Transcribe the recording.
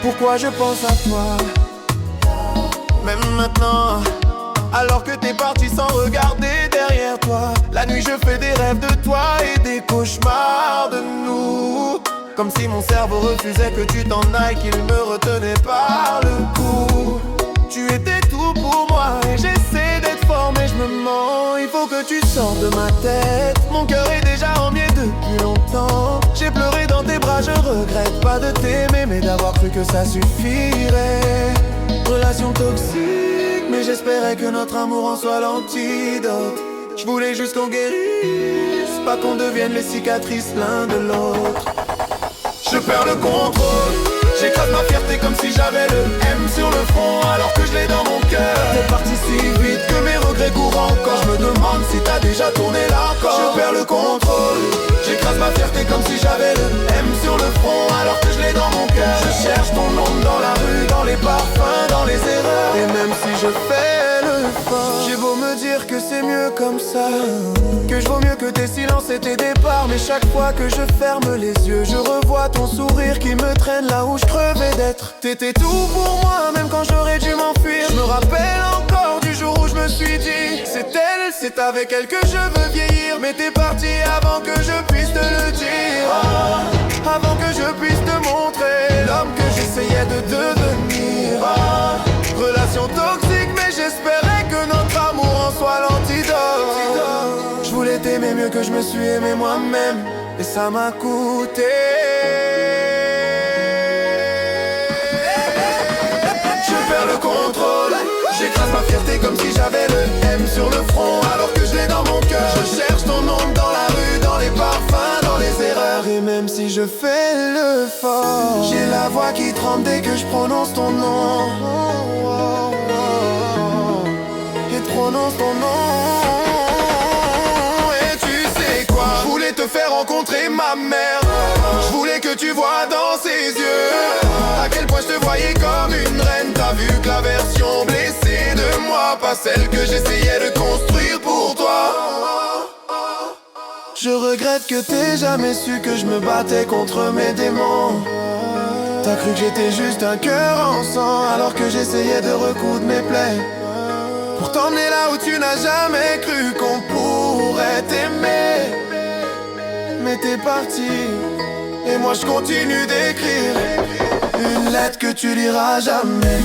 Pourquoi je pense à toi, même maintenant, alors que t'es parti sans regarder derrière toi. La nuit je fais des rêves de toi et des cauchemars de nous. Comme si mon cerveau refusait que tu t'en ailles, qu'il me retenait par le cou. Tu étais tout pour moi et j'essaie d'être fort mais je me mens. Il faut que tu sortes de ma tête. Mon cœur est déjà en miettes depuis longtemps. J'ai pleuré dans tes bras, je regrette pas de t'aimer, mais d'avoir cru que ça suffirait. Relation toxique, mais j'espérais que notre amour en soit l'antidote. Je voulais juste qu'on guérisse, pas qu'on devienne les cicatrices l'un de l'autre. Je perds le contrôle, j'écrase ma fierté comme si j'avais le M sur le front, alors que je l'ai dans mon cœur. T'es parti si vite que mes regrets courent encore. Je me demande si t'as déjà tourné là encore. Je perds le contrôle, j'écrase ma fierté comme si j'avais le M sur le front, alors que je l'ai dans mon cœur. Je cherche ton nom dans la rue, dans les parfums, dans les erreurs. Et même si je fais le fort, j'ai beau me dire que c'est mieux comme ça, que je vaux mieux que tes silences et tes départs. Mais chaque fois que je ferme les yeux, je revois ton sourire qui me traîne là où je crevais d'être. T'étais tout pour moi, même quand j'aurais dû m'enfuir. Je me rappelle encore du jour où je me suis dit, c'est elle, c'est avec elle que je veux vieillir. Mais t'es parti avant que je puisse te le dire, avant que je puisse te montrer l'homme que j'essayais de devenir. Relation toxique, mais j'espérais que notre amour en soit l'antidote. Je voulais t'aimer mieux que je me suis aimé moi-même, et ça m'a coûté. Je perds le contrôle, j'écrase ma fierté comme si j'avais le M sur le front, alors que je l'ai dans mon cœur. Je cherche ton nom dans la rue, dans les parfums, dans les erreurs. Et même si je fais le fort, j'ai la voix qui tremble dès que je prononce ton nom. Et prononce ton nom. Et tu sais quoi, je voulais te faire rencontrer ma mère. Je voulais que tu vois dans ses yeux à quel point je te voyais comme une reine. T'as vu que la version blessée de moi, pas celle que j'essayais de construire pour toi. Je regrette que t'aies jamais su que je me battais contre mes démons. T'as cru que j'étais juste un cœur en sang, alors que j'essayais de recoudre mes plaies, pour t'emmener là où tu n'as jamais cru qu'on pourrait t'aimer. Mais t'es parti, et moi je continue d'écrire une lettre que tu liras jamais.